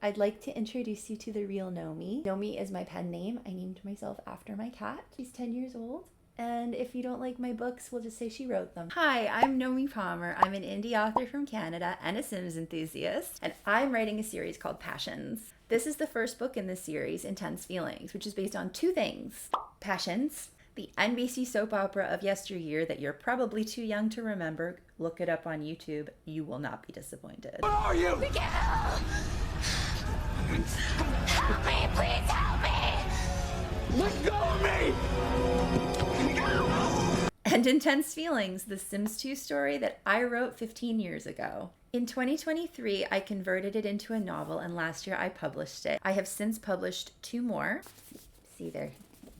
I'd like to introduce you to the real Nomi. Nomi is my pen name. I named myself after my cat. She's 10 years old. And if you don't like my books, we'll just say she wrote them. Hi, I'm Nomi Palmer. I'm an indie author from Canada and a Sims enthusiast, and I'm writing a series called Passions. This is the first book in the series, Intense Feelings, which is based on two things. Passions, the NBC soap opera of yesteryear that you're probably too young to remember. Look it up on YouTube. You will not be disappointed. Where are you? Miguel! Help me, please help me! Let go of me! And Intense Feelings, the Sims 2 story that I wrote 15 years ago. In 2023, I converted it into a novel, and last year I published it. I have since published two more. See there,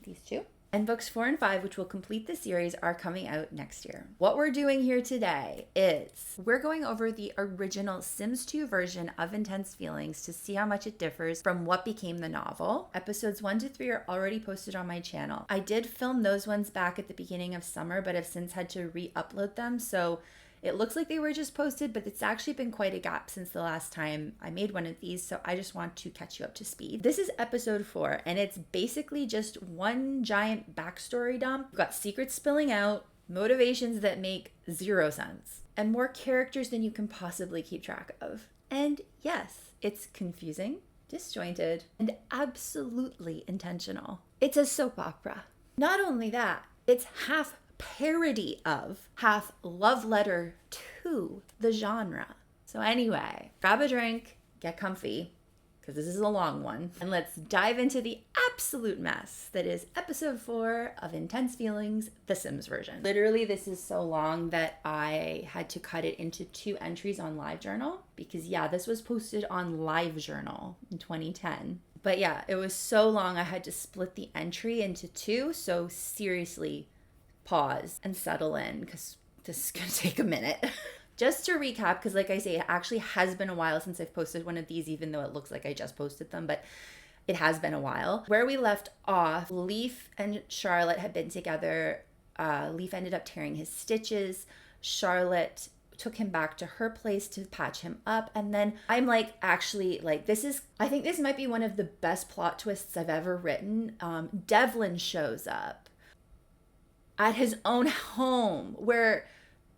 these two. And books 4 and 5, which will complete the series, are coming out next year. What we're doing here today is we're going over the original Sims 2 version of Intense Feelings to see how much it differs from what became the novel. Episodes 1 to 3 are already posted on my channel. I did film those ones back at the beginning of summer, but have since had to re-upload them, so it looks like they were just posted, but it's actually been quite a gap since the last time I made one of these, so I just want to catch you up to speed. This is episode 4, and it's basically just one giant backstory dump. We've got secrets spilling out, motivations that make zero sense, and more characters than you can possibly keep track of. And yes, it's confusing, disjointed, and absolutely intentional. It's a soap opera. Not only that, it's half parody of, half love letter to the genre. So anyway, grab a drink, get comfy, because this is a long one, and let's dive into the absolute mess that is episode 4 of Intense Feelings, the Sims version. Literally, this is so long that I had to cut it into 2 entries on LiveJournal, because yeah, this was posted on LiveJournal in 2010. But yeah, it was so long I had to split the entry into 2, so seriously, pause and settle in because this is going to take a minute. Just to recap, because like I say, it actually has been a while since I've posted one of these, even though it looks like I just posted them, but it has been a while. Where we left off, Leaf and Charlotte had been together. Leaf ended up tearing his stitches. Charlotte took him back to her place to patch him up. And then I'm like, actually, like I think this might be one of the best plot twists I've ever written. Devlin shows up at his own home where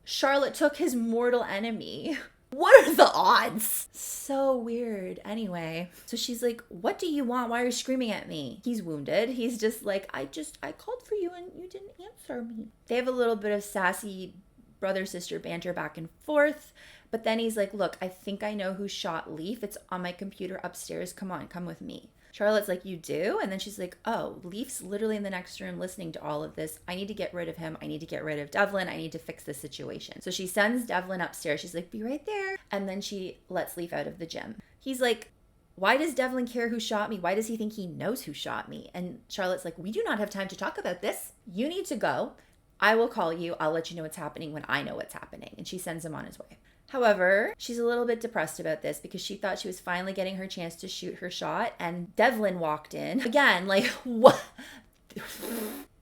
Charlotte took his mortal enemy. What are the odds? So weird. Anyway, so she's like, what do you want? Why are you screaming at me? He's wounded. He's just like, I called for you and you didn't answer me. They have a little bit of sassy brother-sister banter back and forth. But then he's like, look, I think I know who shot Leaf. It's on my computer upstairs. Come on, come with me. Charlotte's like, you do? And then she's like, oh, Leaf's literally in the next room listening to all of this. I need to get rid of him. I need to get rid of Devlin. I need to fix this situation. So she sends Devlin upstairs. She's like, be right there. And then she lets Leaf out of the gym. He's like, why does Devlin care who shot me? Why does he think he knows who shot me? And Charlotte's like, we do not have time to talk about this. You need to go. I will call you. I'll let you know what's happening when I know what's happening. And she sends him on his way. However, she's a little bit depressed about this because she thought she was finally getting her chance to shoot her shot, and Devlin walked in again, like, what?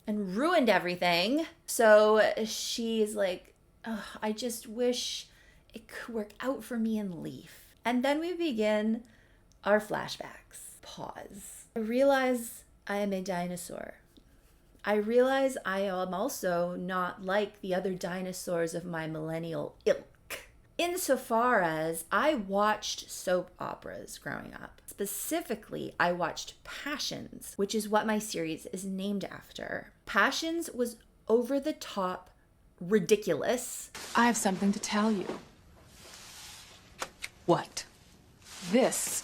And ruined everything. So she's like, I just wish it could work out for me and Leaf. And then we begin our flashbacks. Pause. I realize I am a dinosaur. I realize I am also not like the other dinosaurs of my millennial ilk. Insofar as I watched soap operas growing up. Specifically, I watched Passions, which is what my series is named after. Passions was over the top ridiculous. I have something to tell you. What? This.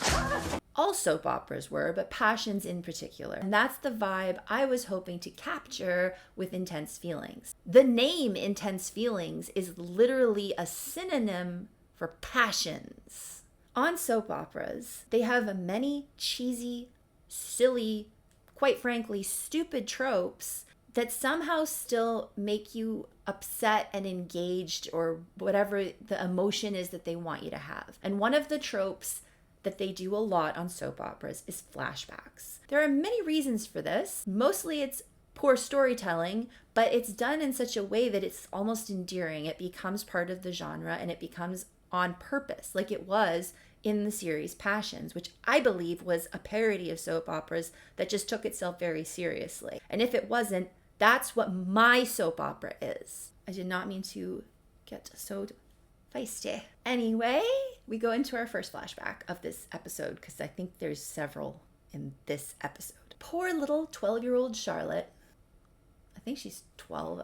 All soap operas were, but Passions in particular. And that's the vibe I was hoping to capture with Intense Feelings. The name Intense Feelings is literally a synonym for passions. On soap operas, they have many cheesy, silly, quite frankly, stupid tropes that somehow still make you upset and engaged, or whatever the emotion is that they want you to have. And one of the tropes that they do a lot on soap operas is flashbacks. There are many reasons for this. Mostly it's poor storytelling, but it's done in such a way that it's almost endearing. It becomes part of the genre and it becomes on purpose, like it was in the series Passions, which I believe was a parody of soap operas that just took itself very seriously. And if it wasn't, that's what my soap opera is. I did not mean to get so feisty. Anyway, we go into our first flashback of this episode because I think there's several in this episode. Poor little 12-year-old Charlotte. I think she's 12.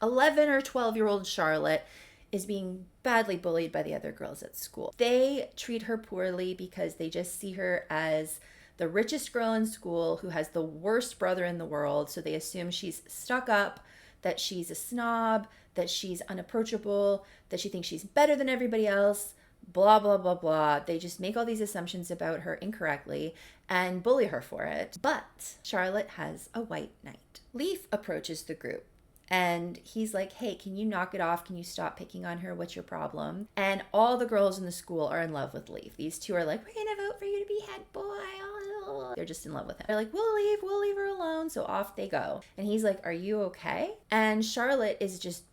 11 or 12-year-old Charlotte is being badly bullied by the other girls at school. They treat her poorly because they just see her as the richest girl in school who has the worst brother in the world. So they assume she's stuck up, that she's a snob, that she's unapproachable, that she thinks she's better than everybody else, blah, blah, blah, blah. They just make all these assumptions about her incorrectly and bully her for it. But Charlotte has a white knight. Leaf approaches the group and he's like, hey, can you knock it off? Can you stop picking on her? What's your problem? And all the girls in the school are in love with Leaf. These two are like, we're going to vote for you to be head boy. They're just in love with him. They're like, we'll leave her alone. So off they go. And he's like, are you okay? And Charlotte is just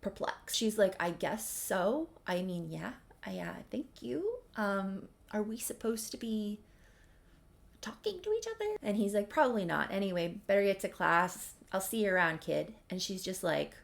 perplexed. She's like, I guess so. I mean, yeah, thank you. Are we supposed to be talking to each other? And he's like, probably not. Anyway, better get to class. I'll see you around, kid. And she's just like,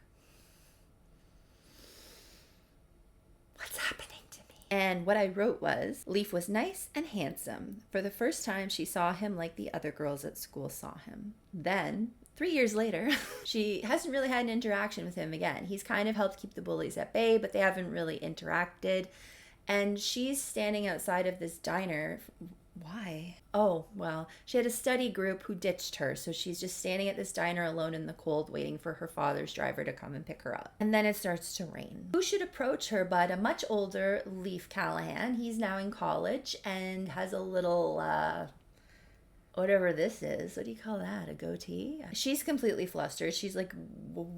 what's happening to me? And what I wrote was, Leaf was nice and handsome. For the first time, she saw him like the other girls at school saw him. Then, 3 years later, she hasn't really had an interaction with him again. He's kind of helped keep the bullies at bay, but they haven't really interacted. And she's standing outside of this diner. Why? Oh, well, she had a study group who ditched her, so she's just standing at this diner alone in the cold waiting for her father's driver to come and pick her up. And then it starts to rain. Who should approach her but a much older Leaf Callahan? He's now in college and has a little, whatever this is. What do you call that? A goatee? She's completely flustered. She's like,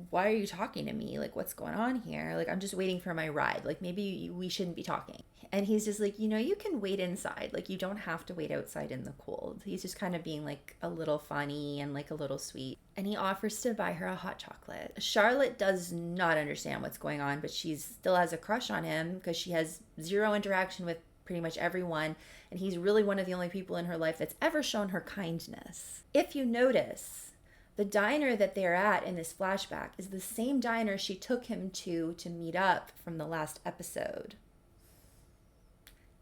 why are you talking to me? Like, what's going on here? Like, I'm just waiting for my ride. Like, maybe we shouldn't be talking. And he's just like, you can wait inside. Like, you don't have to wait outside in the cold. He's just kind of being like a little funny and like a little sweet. And he offers to buy her a hot chocolate. Charlotte does not understand what's going on, but she still has a crush on him because she has zero interaction with pretty much everyone. And he's really one of the only people in her life that's ever shown her kindness. If you notice, the diner that they're at in this flashback is the same diner she took him to meet up from the last episode.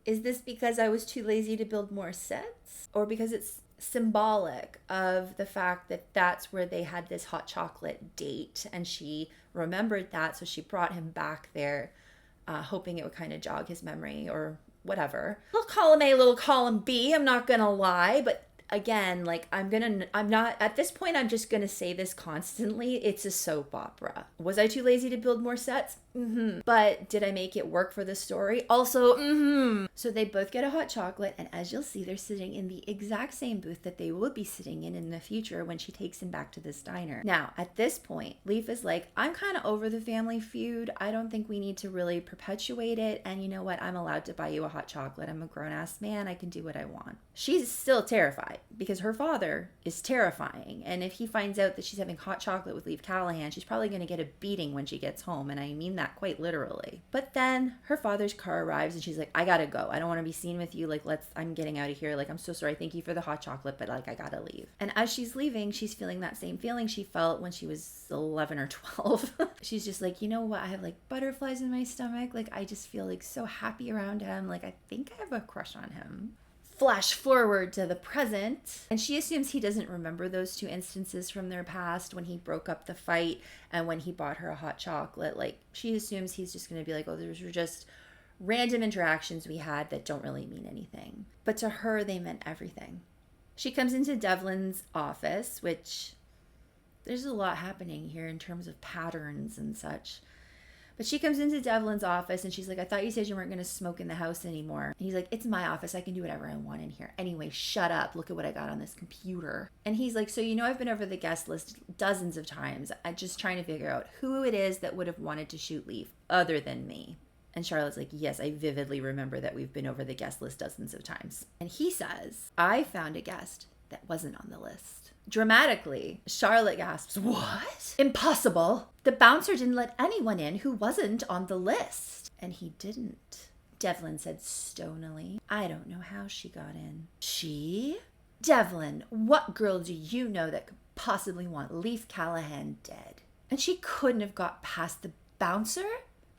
Is this because I was too lazy to build more sets? Or because it's symbolic of the fact that that's where they had this hot chocolate date and she remembered that, so she brought him back there, hoping it would kind of jog his memory or whatever. Little column A, little column B, I'm not gonna lie, but again, like, I'm not, at this point, I'm just gonna say this constantly. It's a soap opera. Was I too lazy to build more sets? Mm-hmm. But did I make it work for the story? Also, mm-hmm. So they both get a hot chocolate, and as you'll see, they're sitting in the exact same booth that they would be sitting in the future when she takes him back to this diner. Now, at this point, Leaf is like, I'm kind of over the family feud. I don't think we need to really perpetuate it, and you know what? I'm allowed to buy you a hot chocolate. I'm a grown-ass man. I can do what I want. She's still terrified because her father is terrifying, and if he finds out that she's having hot chocolate with Leaf Callahan, she's probably going to get a beating when she gets home, and I mean that quite literally. But then her father's car arrives and she's like, I gotta go. I don't want to be seen with you. Like, I'm getting out of here. Like, I'm so sorry. Thank you for the hot chocolate, but like, I gotta leave. And as she's leaving, she's feeling that same feeling she felt when she was 11 or 12. She's just like, you know what? I have like butterflies in my stomach. Like, I just feel like so happy around him. Like, I think I have a crush on him. Flash forward to the present, and she assumes he doesn't remember those two instances from their past, when he broke up the fight and when he bought her a hot chocolate. Like, she assumes he's just going to be like, oh, those were just random interactions we had that don't really mean anything. But to her, they meant everything. She comes into Devlin's office, which there's a lot happening here in terms of patterns and such. But she comes into Devlin's office and she's like, I thought you said you weren't going to smoke in the house anymore. And he's like, it's my office. I can do whatever I want in here. Anyway, shut up. Look at what I got on this computer. And he's like, so I've been over the guest list dozens of times. I'm just trying to figure out who it is that would have wanted to shoot Leaf other than me. And Charlotte's like, yes, I vividly remember that we've been over the guest list dozens of times. And he says, I found a guest that wasn't on the list. Dramatically, Charlotte gasps, what? Impossible. The bouncer didn't let anyone in who wasn't on the list. And he didn't. Devlin said stonily. I don't know how she got in. She? Devlin, what girl do you know that could possibly want Leif Callahan dead? And she couldn't have got past the bouncer?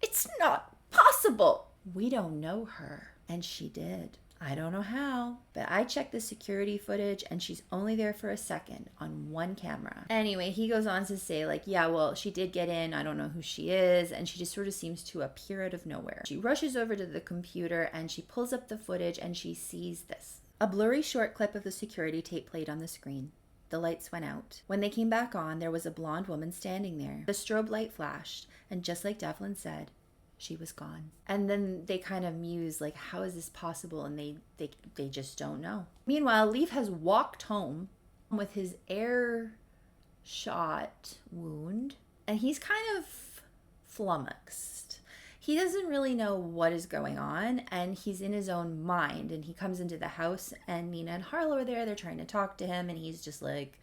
It's not possible. We don't know her. And she did. I don't know how, but I checked the security footage and she's only there for a second on one camera. Anyway, he goes on to say like, yeah, well, she did get in. I don't know who she is. And she just sort of seems to appear out of nowhere. She rushes over to the computer and she pulls up the footage and she sees this. A blurry short clip of the security tape played on the screen. The lights went out. When they came back on, there was a blonde woman standing there. The strobe light flashed, and just like Devlin said, she was gone. And then they kind of muse like, how is this possible? And they just don't know. Meanwhile, Leif has walked home with his air shot wound, and he's kind of flummoxed. He doesn't really know what is going on, and he's in his own mind. And he comes into the house, and Nina and Harlow are there. They're trying to talk to him, and he's just like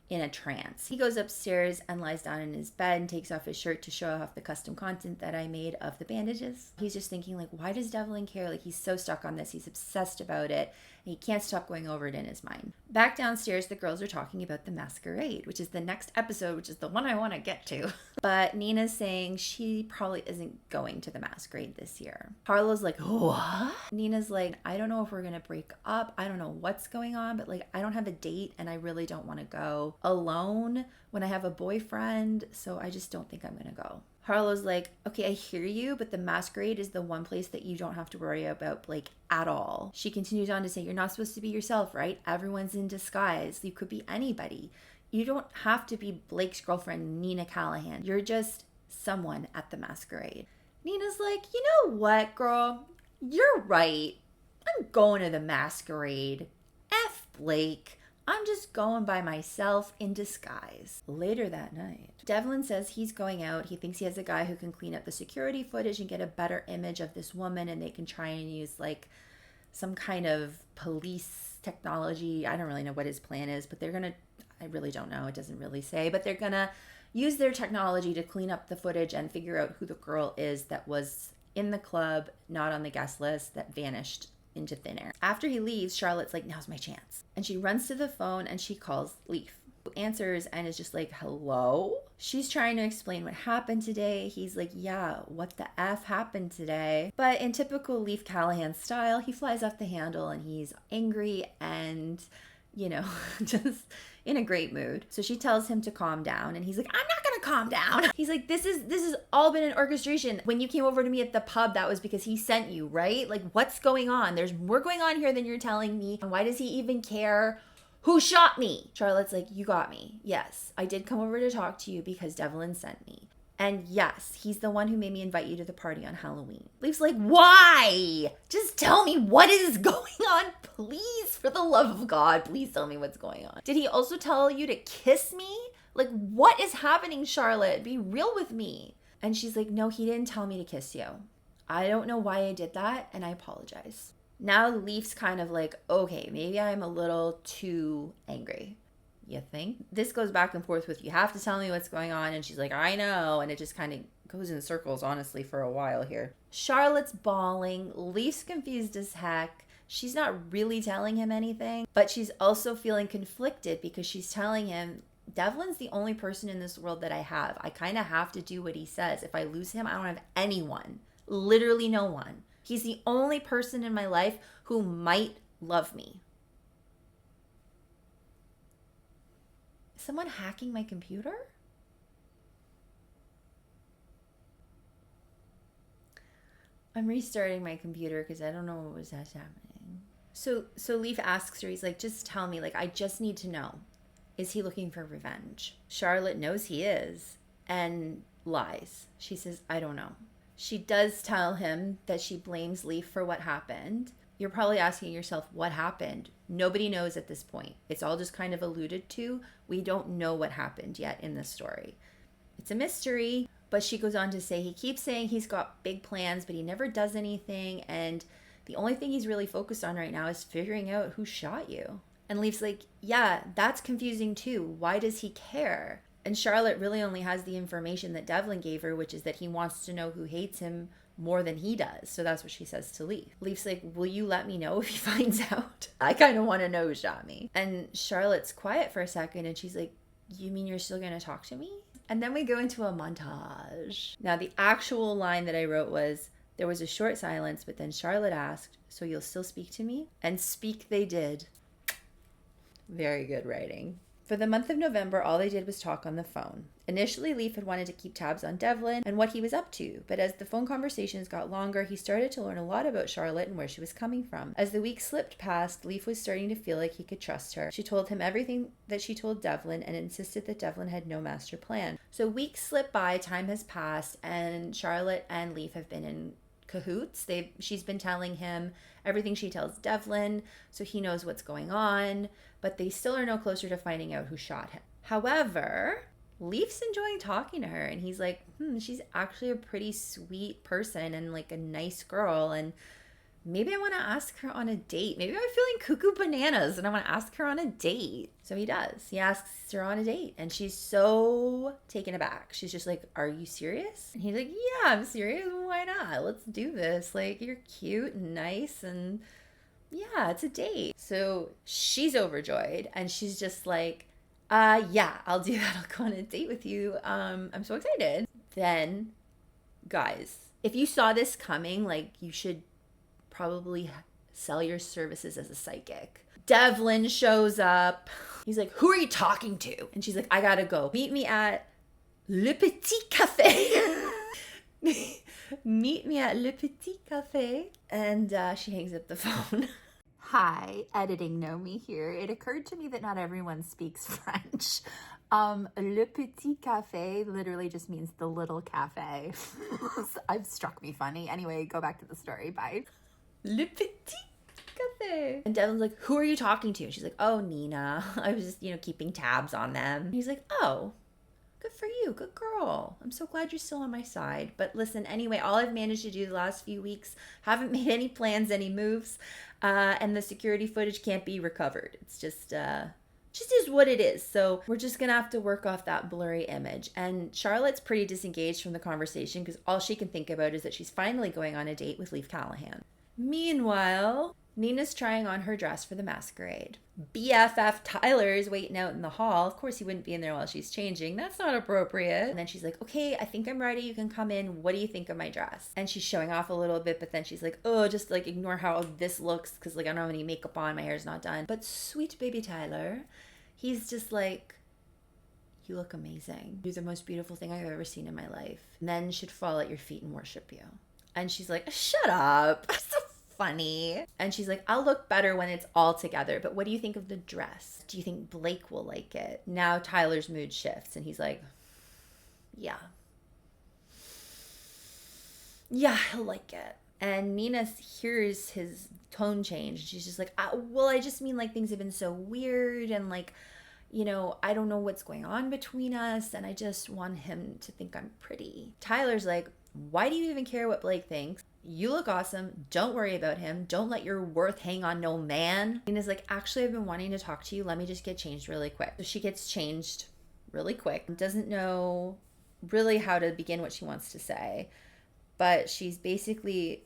in a trance. He goes upstairs and lies down in his bed and takes off his shirt to show off the custom content that I made of the bandages. He's just thinking like, why does Devlin care? Like, he's so stuck on this. He's obsessed about it. And he can't stop going over it in his mind. Back downstairs, the girls are talking about the masquerade, which is the next episode, which is the one I want to get to. But Nina's saying she probably isn't going to the masquerade this year. Harlow's like, what? Nina's like, I don't know if we're going to break up. I don't know what's going on, but like, I don't have a date and I really don't want to go alone when I have a boyfriend. So I just don't think I'm going to go. Harlow's like, okay, I hear you, but the masquerade is the one place that you don't have to worry about, like, at all. She continues on to say, you're not supposed to be yourself, right? Everyone's in disguise. You could be anybody. You don't have to be Blake's girlfriend, Nina Callahan. You're just someone at the masquerade. Nina's like, you know what, girl? You're right. I'm going to the masquerade. F Blake. I'm just going by myself in disguise. Later that night, Devlin says he's going out. He thinks he has a guy who can clean up the security footage and get a better image of this woman, and they can try and use like some kind of police technology. I don't really know what his plan is, but I really don't know. It doesn't really say, but they're gonna use their technology to clean up the footage and figure out who the girl is that was in the club, not on the guest list, that vanished into thin air. After he leaves, Charlotte's like, now's my chance. And she runs to the phone and she calls Leif, who answers and is just like, hello? She's trying to explain what happened today. He's like, yeah, what the F happened today? But in typical Leif Callahan style, he flies off the handle and he's angry and, you know, just in a great mood. So she tells him to calm down and he's like, I'm not gonna calm down. He's like, this has all been an orchestration. When you came over to me at the pub, that was because he sent you, right? Like, what's going on? There's more going on here than you're telling me. And why does he even care? Who shot me? Charlotte's like, you got me. Yes, I did come over to talk to you because Devlin sent me. And yes, he's the one who made me invite you to the party on Halloween. Leif's like, why? Just tell me what is going on, please. For the love of God, please tell me what's going on. Did he also tell you to kiss me? Like, what is happening, Charlotte? Be real with me. And she's like, no, he didn't tell me to kiss you. I don't know why I did that, and I apologize. Now Leif's kind of like, okay, maybe I'm a little too angry. You think? This goes back and forth with, you have to tell me what's going on. And she's like, I know. And it just kind of goes in circles, honestly, for a while here. Charlotte's bawling. Leif's confused as heck. She's not really telling him anything, but she's also feeling conflicted because she's telling him, Devlin's the only person in this world that I have. I kind of have to do what he says. If I lose him, I don't have anyone. Literally no one. He's the only person in my life who might love me. Is someone hacking my computer? I'm restarting my computer because I don't know what was happening. So Leif asks her, he's like, just tell me, like, I just need to know. Is he looking for revenge? Charlotte knows he is and lies. She says, I don't know. She does tell him that she blames Leif for what happened. You're probably asking yourself, what happened? Nobody knows at this point. It's all just kind of alluded to. We don't know what happened yet in this story. It's a mystery, but she goes on to say he keeps saying he's got big plans, but he never does anything. And the only thing he's really focused on right now is figuring out who shot you. And Leif's like, yeah, that's confusing too. Why does he care? And Charlotte really only has the information that Devlin gave her, which is that he wants to know who hates him more than he does. So that's what she says to Leaf. Leaf's like, will you let me know if he finds out? I kind of want to know, Shami. And Charlotte's quiet for a second and she's like, you mean you're still going to talk to me? And then we go into a montage. Now, the actual line that I wrote was, there was a short silence, but then Charlotte asked, so you'll still speak to me? And speak they did. Very good writing. For the month of November, all they did was talk on the phone. Initially, Leaf had wanted to keep tabs on Devlin and what he was up to, but as the phone conversations got longer, he started to learn a lot about Charlotte and where she was coming from. As the weeks slipped past, Leaf was starting to feel like he could trust her. She told him everything that she told Devlin and insisted that Devlin had no master plan. So weeks slip by, time has passed, and Charlotte and Leaf have been in cahoots. She's been telling him everything she tells Devlin, so he knows what's going on, but they still are no closer to finding out who shot him. However, Leaf's enjoying talking to her, and he's like, she's actually a pretty sweet person and like a nice girl, and maybe I want to ask her on a date. Maybe I'm feeling cuckoo bananas and I want to ask her on a date. So he does. He asks her on a date and she's so taken aback. She's just like, are you serious? And he's like, yeah, I'm serious. Why not? Let's do this. Like, you're cute and nice and yeah, it's a date. So she's overjoyed and she's just like, yeah, I'll do that. I'll go on a date with you. I'm so excited. Then, guys, if you saw this coming, like, you should probably sell your services as a psychic. Devlin shows up. He's like, who are you talking to? And she's like, I gotta go. Meet me at Le Petit Café. Meet me at Le Petit Café. And she hangs up the phone. Hi, editing Nomi here. It occurred to me that not everyone speaks French. Le Petit Café literally just means the little cafe. I've struck me funny. Anyway, go back to the story. Bye. Le Petit Café. And Devlin's like, who are you talking to? And she's like, oh, Nina. I was just, keeping tabs on them. And he's like, oh, good for you. Good girl. I'm so glad you're still on my side. But listen, anyway, all I've managed to do the last few weeks, haven't made any plans, any moves, and the security footage can't be recovered. It's just is what it is. So we're just gonna have to work off that blurry image. And Charlotte's pretty disengaged from the conversation because all she can think about is that she's finally going on a date with Leaf Callahan. Meanwhile, Nina's trying on her dress for the masquerade. BFF Tyler's waiting out in the hall. Of course, he wouldn't be in there while she's changing. That's not appropriate. And then she's like, okay, I think I'm ready. You can come in. What do you think of my dress? And she's showing off a little bit, but then she's like, oh, just like ignore how this looks because like I don't have any makeup on. My hair's not done. But sweet baby Tyler, he's just like, you look amazing. You're the most beautiful thing I've ever seen in my life. Men should fall at your feet and worship you. And she's like, shut up. So funny. And she's like, I'll look better when it's all together. But what do you think of the dress? Do you think Blake will like it? Now Tyler's mood shifts and he's like, yeah. Yeah, he'll like it. And Nina hears his tone change. She's just like, well, I just mean like things have been so weird and like, I don't know what's going on between us. And I just want him to think I'm pretty. Tyler's like, why do you even care what Blake thinks? You look awesome. Don't worry about him. Don't let your worth hang on no man. Nina's like, actually, I've been wanting to talk to you. Let me just get changed really quick. So she gets changed really quick. Doesn't know really how to begin what she wants to say. But she's basically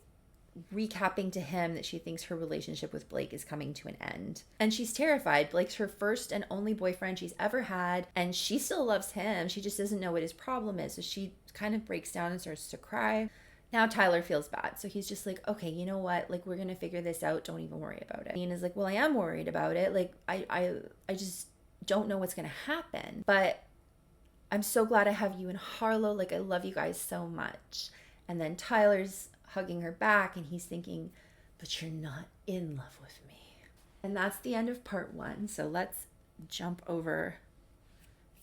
recapping to him that she thinks her relationship with Blake is coming to an end. And she's terrified. Blake's her first and only boyfriend she's ever had. And she still loves him. She just doesn't know what his problem is. So she kind of breaks down and starts to cry. Now Tyler feels bad. So he's just like, okay, you know what? Like, we're going to figure this out. Don't even worry about it. Nina's like, well, I am worried about it. Like, I just don't know what's going to happen. But I'm so glad I have you and Harlow. Like, I love you guys so much. And then Tyler's hugging her back and he's thinking, but you're not in love with me. And that's the end of part 1. So let's jump over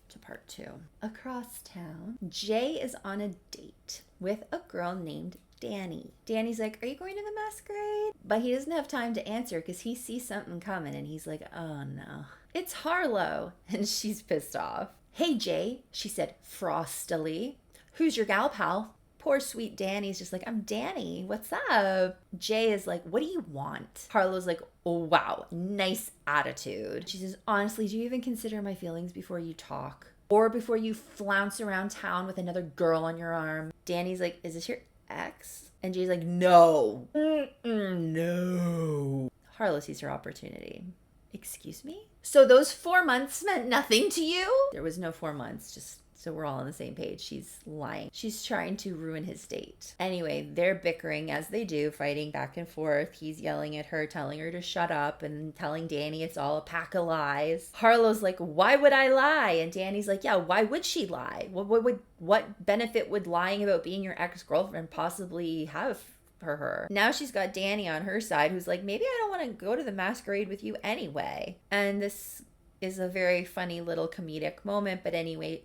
to part 2. Across town, Jay is on a date with a girl named Danny. Danny's like, are you going to the masquerade? But he doesn't have time to answer because he sees something coming and he's like, oh no. It's Harlow. And she's pissed off. Hey Jay, she said frostily. Who's your gal pal? Poor sweet Danny's just like, I'm Danny. What's up? Jay is like, what do you want? Harlow's like, oh, wow, nice attitude. She says, honestly, do you even consider my feelings before you talk? Or before you flounce around town with another girl on your arm? Danny's like, is this your ex? And Jay's like, no. No. Harlow sees her opportunity. Excuse me? So those 4 months meant nothing to you? There was no 4 months, just so we're all on the same page. She's lying. She's trying to ruin his date. Anyway, they're bickering as they do, fighting back and forth. He's yelling at her, telling her to shut up, and telling Danny it's all a pack of lies. Harlow's like, why would I lie? And Danny's like, yeah, why would she lie? What benefit would lying about being your ex-girlfriend possibly have for her? Now she's got Danny on her side, who's like, maybe I don't want to go to the masquerade with you anyway. And this is a very funny little comedic moment, but anyway,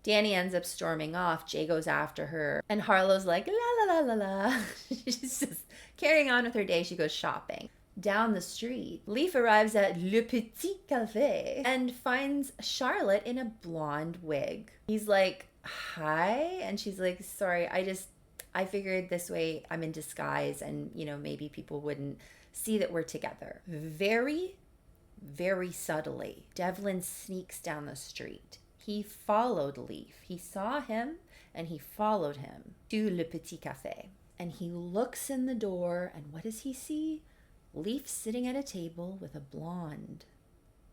Danny ends up storming off. Jay goes after her. And Harlow's like, la la la la la. She's just carrying on with her day. She goes shopping. Down the street, Leaf arrives at Le Petit Café and finds Charlotte in a blonde wig. He's like, hi. And she's like, sorry, I figured this way I'm in disguise and, maybe people wouldn't see that we're together. Very, very subtly, Devlin sneaks down the street. He followed Leaf. He saw him and he followed him to Le Petit Café. And he looks in the door, and what does he see? Leaf sitting at a table with a blonde.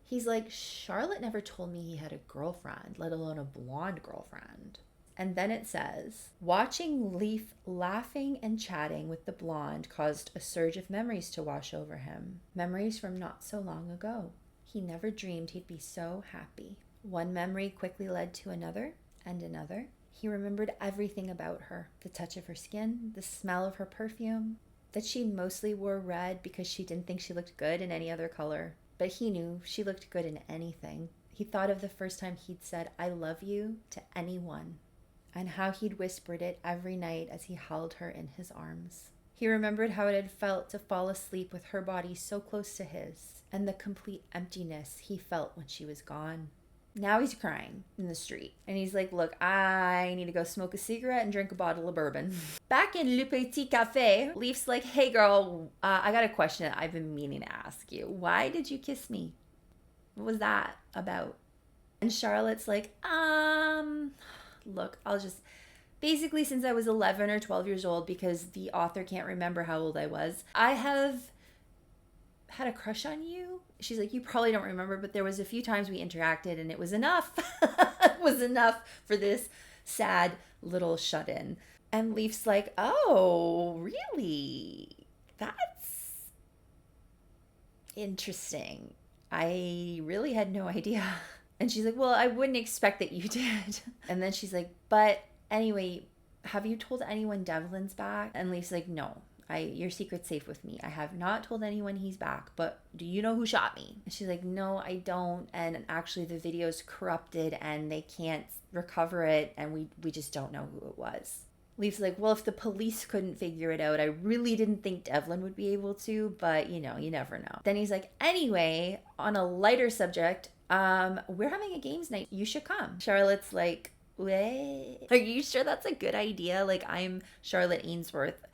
He's like, Charlotte never told me he had a girlfriend, let alone a blonde girlfriend. And then it says, watching Leaf laughing and chatting with the blonde caused a surge of memories to wash over him. Memories from not so long ago. He never dreamed he'd be so happy. One memory quickly led to another and another. He remembered everything about her. The touch of her skin, the smell of her perfume, that she mostly wore red because she didn't think she looked good in any other color. But he knew she looked good in anything. He thought of the first time he'd said, I love you to anyone, and how he'd whispered it every night as he held her in his arms. He remembered how it had felt to fall asleep with her body so close to his, and the complete emptiness he felt when she was gone. Now he's crying in the street. And he's like, look, I need to go smoke a cigarette and drink a bottle of bourbon. Back in Le Petit Café, Leaf's like, hey girl, I got a question that I've been meaning to ask you. Why did you kiss me? What was that about? And Charlotte's like, look, basically since I was 11 or 12 years old, because the author can't remember how old I was, I have had a crush on you. She's like, you probably don't remember, but there was a few times we interacted and it was enough. It was enough for this sad little shut-in. And Leaf's like, oh, really? That's interesting. I really had no idea. And she's like, well, I wouldn't expect that you did. And then she's like, but anyway, have you told anyone Devlin's back? And Leaf's like, no. Your secret's safe with me. I have not told anyone he's back, but do you know who shot me? And she's like, no, I don't. And actually the video's corrupted and they can't recover it. And we just don't know who it was. Leaf's like, well, if the police couldn't figure it out, I really didn't think Devlin would be able to, but you never know. Then he's like, anyway, on a lighter subject, we're having a games night. You should come. Charlotte's like, wait, are you sure that's a good idea? Like, I'm Charlotte Ainsworth.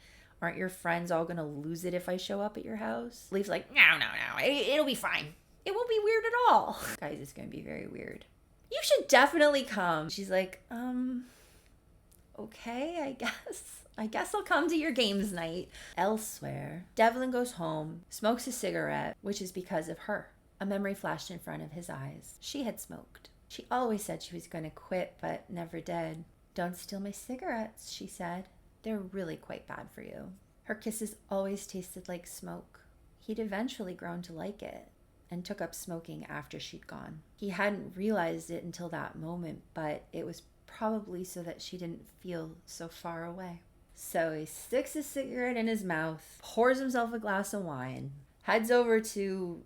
Aren't your friends all gonna lose it if I show up at your house? Leaf's like, no. It'll be fine. It won't be weird at all. Guys, it's gonna be very weird. You should definitely come. She's like, okay, I guess I'll come to your games night. Elsewhere, Devlin goes home, smokes a cigarette, which is because of her. A memory flashed in front of his eyes. She had smoked. She always said she was gonna quit, but never did. Don't steal my cigarettes, she said. They're really quite bad for you. Her kisses always tasted like smoke. He'd eventually grown to like it and took up smoking after she'd gone. He hadn't realized it until that moment, but it was probably so that she didn't feel so far away. So he sticks his cigarette in his mouth, pours himself a glass of wine, heads over to...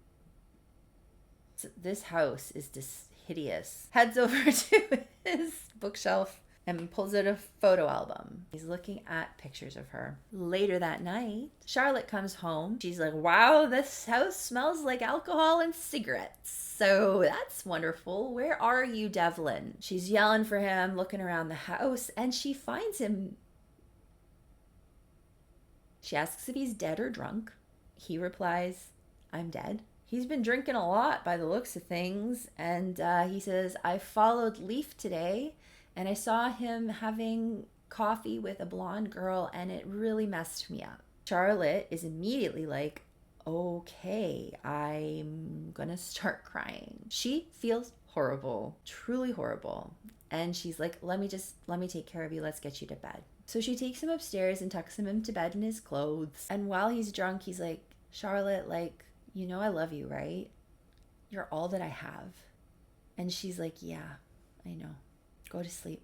This house is just hideous. Heads over to his bookshelf and pulls out a photo album. He's looking at pictures of her. Later that night, Charlotte comes home. She's like, wow, this house smells like alcohol and cigarettes. So that's wonderful. Where are you, Devlin? She's yelling for him, looking around the house, and she finds him. She asks if he's dead or drunk. He replies, I'm dead. He's been drinking a lot by the looks of things. And he says, I followed Leaf today and I saw him having coffee with a blonde girl, and it really messed me up. Charlotte is immediately like, okay, I'm gonna start crying. She feels horrible, truly horrible. And she's like, let me take care of you. Let's get you to bed. So she takes him upstairs and tucks him into bed in his clothes. And while he's drunk, he's like, Charlotte, like, you know I love you, right? You're all that I have. And she's like, yeah, I know. Go to sleep.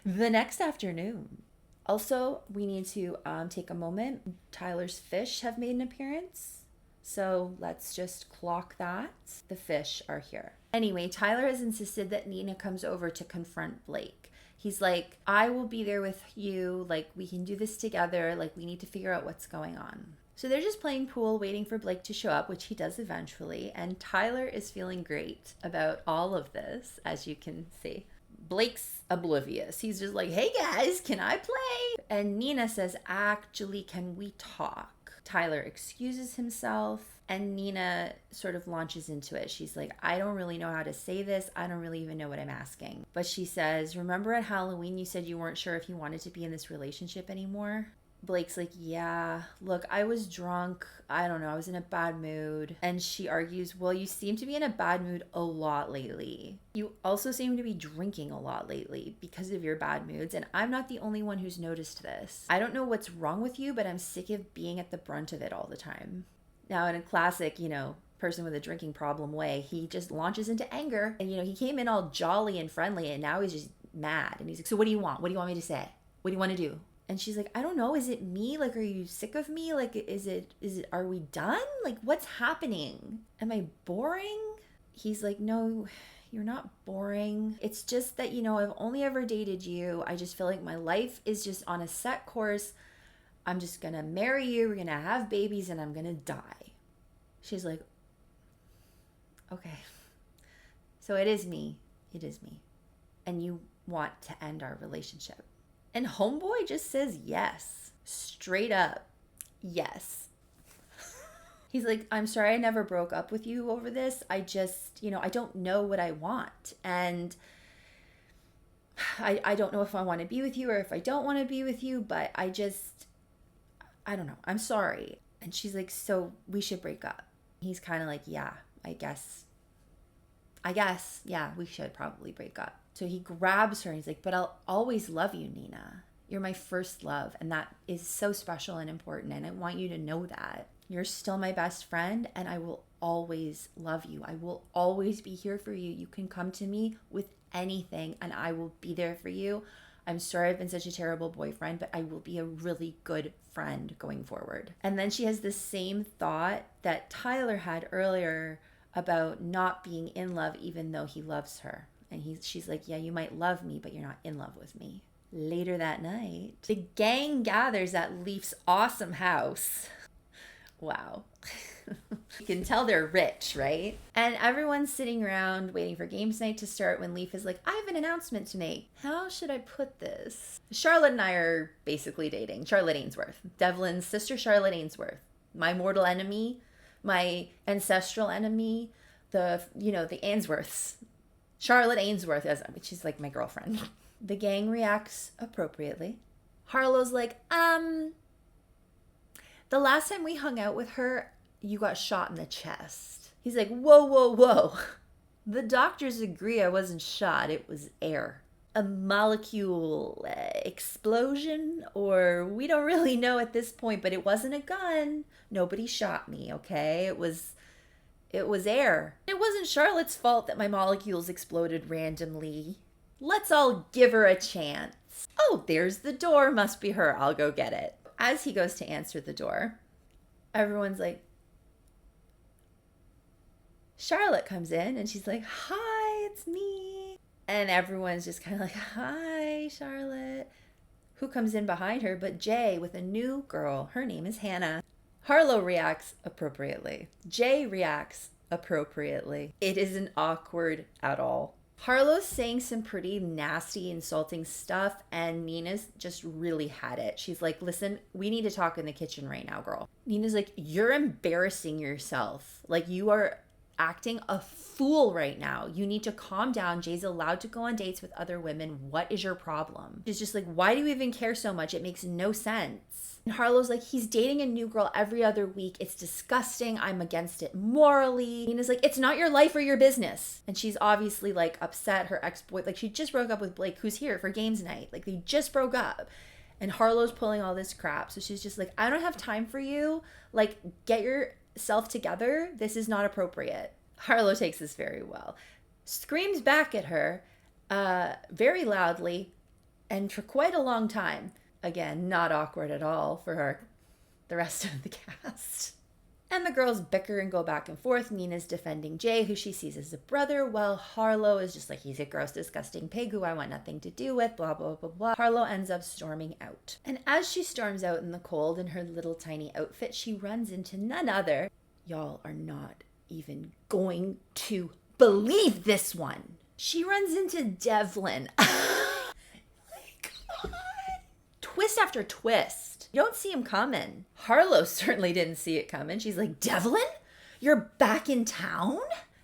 The next afternoon. Also, we need to take a moment. Tyler's fish have made an appearance. So let's just clock that. The fish are here. Anyway, Tyler has insisted that Nina comes over to confront Blake. He's like, I will be there with you. Like, we can do this together. Like, we need to figure out what's going on. So they're just playing pool, waiting for Blake to show up, which he does eventually. And Tyler is feeling great about all of this, as you can see. Blake's oblivious. He's just like, hey guys, can I play? And Nina says, actually, can we talk? Tyler excuses himself, and Nina sort of launches into it. She's like, I don't really know how to say this. I don't really even know what I'm asking. But she says, remember at Halloween you said you weren't sure if you wanted to be in this relationship anymore? Blake's like, yeah, look, I was drunk. I don't know. I was in a bad mood. And she argues, well, you seem to be in a bad mood a lot lately. You also seem to be drinking a lot lately because of your bad moods. And I'm not the only one who's noticed this. I don't know what's wrong with you, but I'm sick of being at the brunt of it all the time. Now, in a classic, person with a drinking problem way, he just launches into anger. And, he came in all jolly and friendly, and now he's just mad. And he's like, so what do you want? What do you want me to say? What do you want to do? And she's like, I don't know. Is it me? Like, are you sick of me? Like, are we done? Like, what's happening? Am I boring? He's like, no, you're not boring. It's just that, I've only ever dated you. I just feel like my life is just on a set course. I'm just going to marry you. We're going to have babies and I'm going to die. She's like, okay. So it is me. It is me. And you want to end our relationship. And homeboy just says yes. Straight up. Yes. He's like, I'm sorry I never broke up with you over this. I just, I don't know what I want. And I don't know if I want to be with you or if I don't want to be with you, but I don't know. I'm sorry. And she's like, so we should break up. He's kind of like, yeah, I guess, yeah, we should probably break up. So he grabs her and he's like, but I'll always love you, Nina. You're my first love. And that is so special and important. And I want you to know that. You're still my best friend and I will always love you. I will always be here for you. You can come to me with anything and I will be there for you. I'm sorry I've been such a terrible boyfriend, but I will be a really good friend going forward. And then she has the same thought that Tyler had earlier about not being in love even though he loves her. And she's like, yeah, you might love me, but you're not in love with me. Later that night, the gang gathers at Leaf's awesome house. Wow. You can tell they're rich, right? And everyone's sitting around waiting for games night to start when Leaf is like, I have an announcement to make. How should I put this? Charlotte and I are basically dating. Charlotte Ainsworth. Devlin's sister, Charlotte Ainsworth. My mortal enemy, my ancestral enemy, the Ainsworths. Charlotte Ainsworth, she's like my girlfriend. The gang reacts appropriately. Harlow's like, the last time we hung out with her, you got shot in the chest. He's like, whoa, whoa, whoa. The doctors agree I wasn't shot. It was air. A molecule explosion, or we don't really know at this point, but it wasn't a gun. Nobody shot me, okay? It was air. It wasn't Charlotte's fault that my molecules exploded randomly. Let's all give her a chance. Oh, there's the door. Must be her. I'll go get it. As he goes to answer the door, everyone's like, Charlotte comes in and she's like, hi, it's me. And everyone's just kind of like, hi, Charlotte. Who comes in behind her but Jay with a new girl. Her name is Hannah. Harlow reacts appropriately. Jay reacts appropriately. It isn't awkward at all. Harlow's saying some pretty nasty, insulting stuff, and Nina's just really had it. She's like, listen, we need to talk in the kitchen right now, girl. Nina's like, you're embarrassing yourself. Like, you are acting a fool right now. You need to calm down. Jay's allowed to go on dates with other women. What is your problem? She's just like, why do you even care so much? It makes no sense. And Harlow's like, he's dating a new girl every other week. It's disgusting. I'm against it morally. Nina's like, it's not your life or your business. And she's obviously like upset. Her ex-boy, like she just broke up with Blake, who's here for games night. Like they just broke up. And Harlow's pulling all this crap. So she's just like, I don't have time for you. Like, get yourself together. This is not appropriate. Harlow takes this very well. Screams back at her very loudly and for quite a long time. Again, not awkward at all for the rest of the cast. And the girls bicker and go back and forth. Nina's defending Jay, who she sees as a brother, while Harlow is just like, he's a gross, disgusting pig who I want nothing to do with, blah, blah, blah, blah. Harlow ends up storming out. And as she storms out in the cold in her little tiny outfit, she runs into none other. Y'all are not even going to believe this one. She runs into Devlin. Twist after twist. You don't see him coming. Harlow certainly didn't see it coming. She's like, Devlin? You're back in town?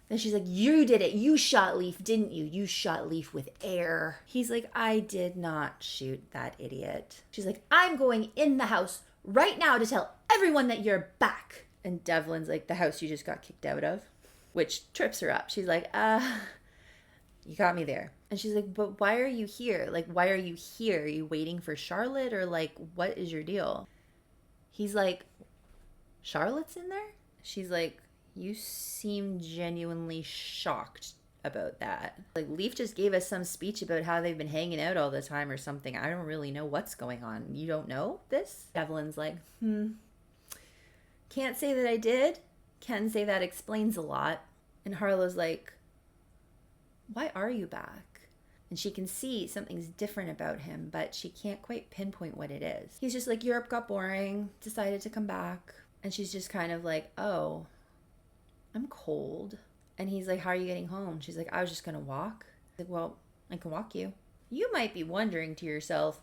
Then she's like, you did it. You shot Leaf, didn't you? You shot Leaf with air. He's like, I did not shoot that idiot. She's like, I'm going in the house right now to tell everyone that you're back. And Devlin's like, the house you just got kicked out of, which trips her up. She's like, you got me there. And she's like, but why are you here? Like, why are you here? Are you waiting for Charlotte? Or like, what is your deal? He's like, Charlotte's in there? She's like, you seem genuinely shocked about that. Like, Leaf just gave us some speech about how they've been hanging out all the time or something. I don't really know what's going on. You don't know this? Devlin's like, can't say that I did. Can say that explains a lot. And Harlow's like, why are you back? And she can see something's different about him, but she can't quite pinpoint what it is. He's just like, Europe got boring, decided to come back. And she's just kind of like, oh, I'm cold. And he's like, how are you getting home? She's like, I was just going to walk. He's like, well, I can walk you. You might be wondering to yourself,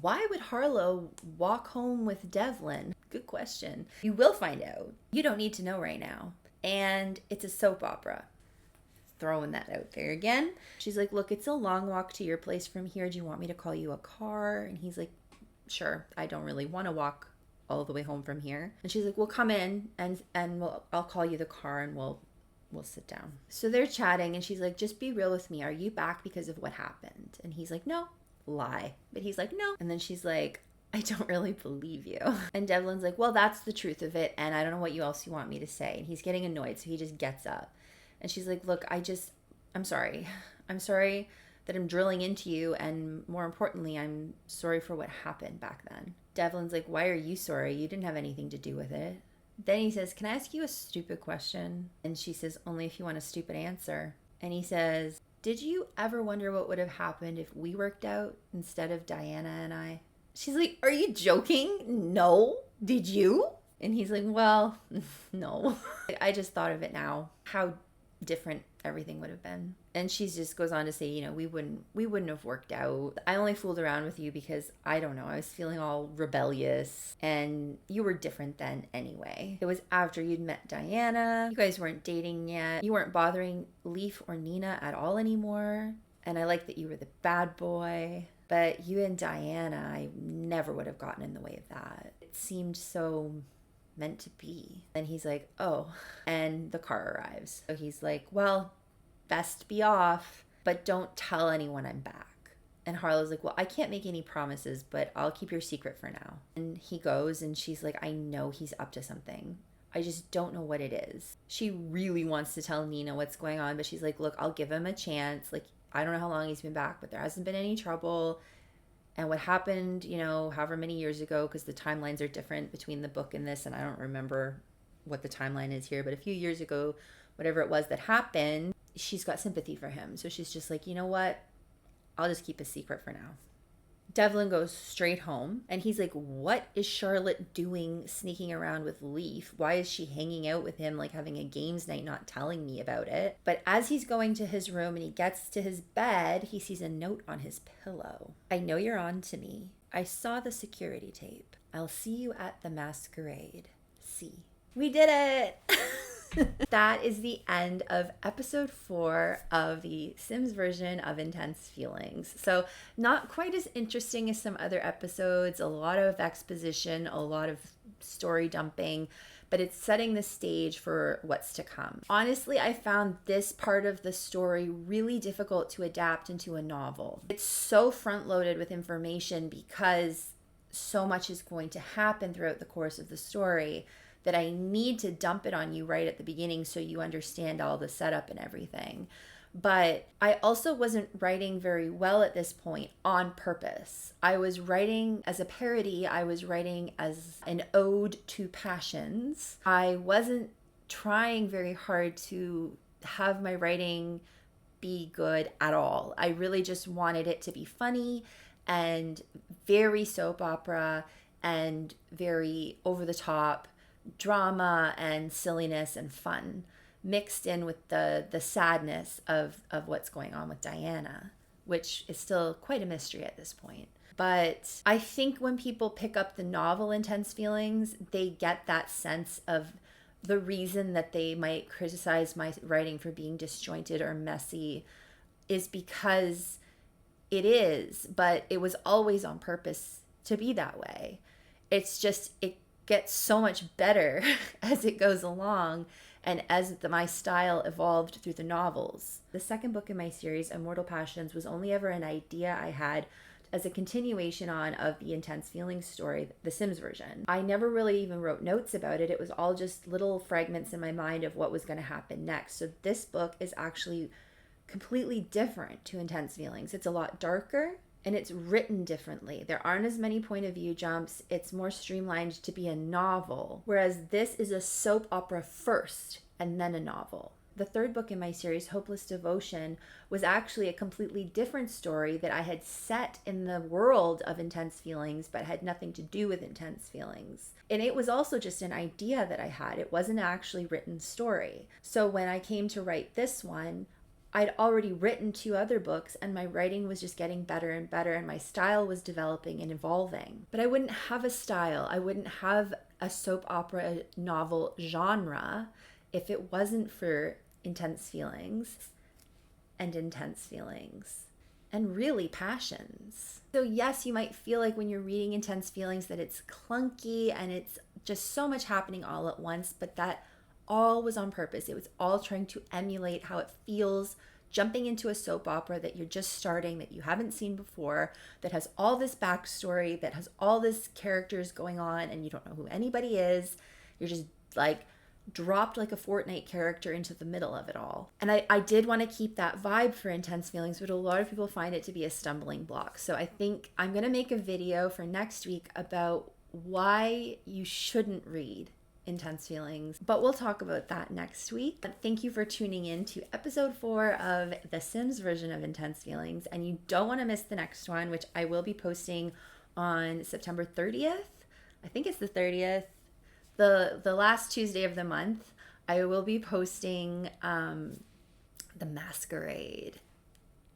why would Harlow walk home with Devlin? Good question. You will find out. You don't need to know right now. And it's a soap opera. Throwing that out there again. She's like, look, it's a long walk to your place from here. Do you want me to call you a car? And he's like, sure. I don't really want to walk all the way home from here. And she's like, well, come in and I'll call you the car and we'll sit down. So they're chatting and she's like, just be real with me. Are you back because of what happened? And he's like, no. Lie. But he's like, no. And then she's like, I don't really believe you. And Devlin's like, well, that's the truth of it. And I don't know what else you want me to say. And he's getting annoyed. So he just gets up. And she's like, look, I'm sorry. I'm sorry that I'm drilling into you. And more importantly, I'm sorry for what happened back then. Devlin's like, why are you sorry? You didn't have anything to do with it. Then he says, can I ask you a stupid question? And she says, only if you want a stupid answer. And he says, did you ever wonder what would have happened if we worked out instead of Diana and I? She's like, are you joking? No. Did you? And he's like, well, no. I just thought of it now. How different everything would have been. And she just goes on to say, you know, we wouldn't have worked out. I only fooled around with you because I don't know, I was feeling all rebellious and you were different then anyway. It was after you'd met Diana. You guys weren't dating yet. You weren't bothering Leaf or Nina at all anymore. And I like that you were the bad boy. But you and Diana, I never would have gotten in the way of that. It seemed so meant to be. And he's like, oh, and the car arrives. So he's like, well, best be off, but don't tell anyone I'm back. And Harlow's like, well, I can't make any promises, but I'll keep your secret for now. And he goes and she's like, I know he's up to something. I just don't know what it is. She really wants to tell Nina what's going on, but she's like, look, I'll give him a chance. Like, I don't know how long he's been back, but there hasn't been any trouble. And what happened, you know, however many years ago, because the timelines are different between the book and this, and I don't remember what the timeline is here, but a few years ago, whatever it was that happened, she's got sympathy for him. So she's just like, you know what? I'll just keep a secret for now. Devlin goes straight home, and he's like, what is Charlotte doing sneaking around with Leaf? Why is she hanging out with him, like having a games night, not telling me about it? But as he's going to his room and he gets to his bed, he sees a note on his pillow. I know you're on to me. I saw the security tape. I'll see you at the masquerade. See. We did it! That is the end of episode 4 of the Sims version of Intense Feelings. So not quite as interesting as some other episodes, a lot of exposition, a lot of story dumping, but it's setting the stage for what's to come. Honestly, I found this part of the story really difficult to adapt into a novel. It's so front-loaded with information because so much is going to happen throughout the course of the story that I need to dump it on you right at the beginning so you understand all the setup and everything. But I also wasn't writing very well at this point on purpose. I was writing as a parody. I was writing as an ode to passions. I wasn't trying very hard to have my writing be good at all. I really just wanted it to be funny and very soap opera and very over the top drama and silliness and fun, mixed in with the sadness of what's going on with Diana, which is still quite a mystery at this point. But I think when people pick up the novel Intense Feelings, they get that sense of the reason that they might criticize my writing for being disjointed or messy is because it is, but it was always on purpose to be that way. It's just, it gets so much better as it goes along and as my style evolved through the novels. The second book in my series, Immortal Passions, was only ever an idea I had as a continuation on of the Intense Feelings story, the Sims version. I never really even wrote notes about it. It was all just little fragments in my mind of what was going to happen next. So this book is actually completely different to Intense Feelings. It's a lot darker and it's written differently. There aren't as many point of view jumps. It's more streamlined to be a novel, whereas this is a soap opera first and then a novel. The third book in my series, Hopeless Devotion, was actually a completely different story that I had set in the world of Intense Feelings, but had nothing to do with Intense Feelings. And it was also just an idea that I had. It wasn't an actually written story. So when I came to write this one, I'd already written 2 other books and my writing was just getting better and better and my style was developing and evolving. But I wouldn't have a style. I wouldn't have a soap opera novel genre if it wasn't for Intense Feelings and Intense Feelings and really Passions. So yes, you might feel like when you're reading Intense Feelings that it's clunky and it's just so much happening all at once, but that all was on purpose. It was all trying to emulate how it feels jumping into a soap opera that you're just starting, that you haven't seen before, that has all this backstory, that has all this characters going on and you don't know who anybody is. You're just like dropped like a Fortnite character into the middle of it all. And I did want to keep that vibe for Intense Feelings, but a lot of people find it to be a stumbling block. So I think I'm going to make a video for next week about why you shouldn't read Intense Feelings, but we'll talk about that next week. Thank you for tuning in to episode 4 of the Sims version of Intense Feelings, and you don't want to miss the next one, which I will be posting on September 30th. I think it's the 30th, the last Tuesday of the month. I will be posting The Masquerade,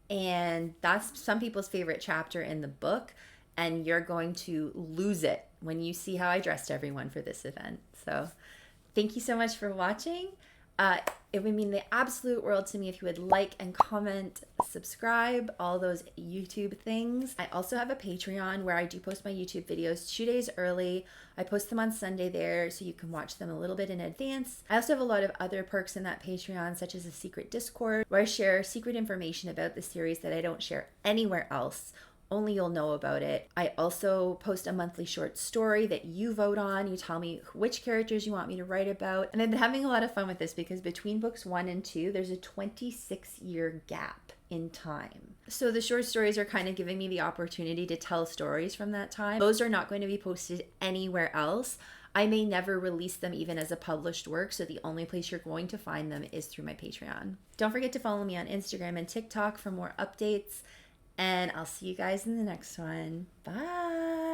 and that's some people's favorite chapter in the book, and you're going to lose it when you see how I dressed everyone for this event. So thank you so much for watching. It would mean the absolute world to me if you would like and comment, subscribe, all those YouTube things. I also have a Patreon where I do post my YouTube videos 2 days early. I post them on Sunday there so you can watch them a little bit in advance. I also have a lot of other perks in that Patreon, such as a secret Discord where I share secret information about the series that I don't share anywhere else. Only you'll know about it. I also post a monthly short story that you vote on. You tell me which characters you want me to write about. And I've been having a lot of fun with this because between books 1 and 2, there's a 26-year gap in time. So the short stories are kind of giving me the opportunity to tell stories from that time. Those are not going to be posted anywhere else. I may never release them even as a published work, so the only place you're going to find them is through my Patreon. Don't forget to follow me on Instagram and TikTok for more updates. And I'll see you guys in the next one. Bye.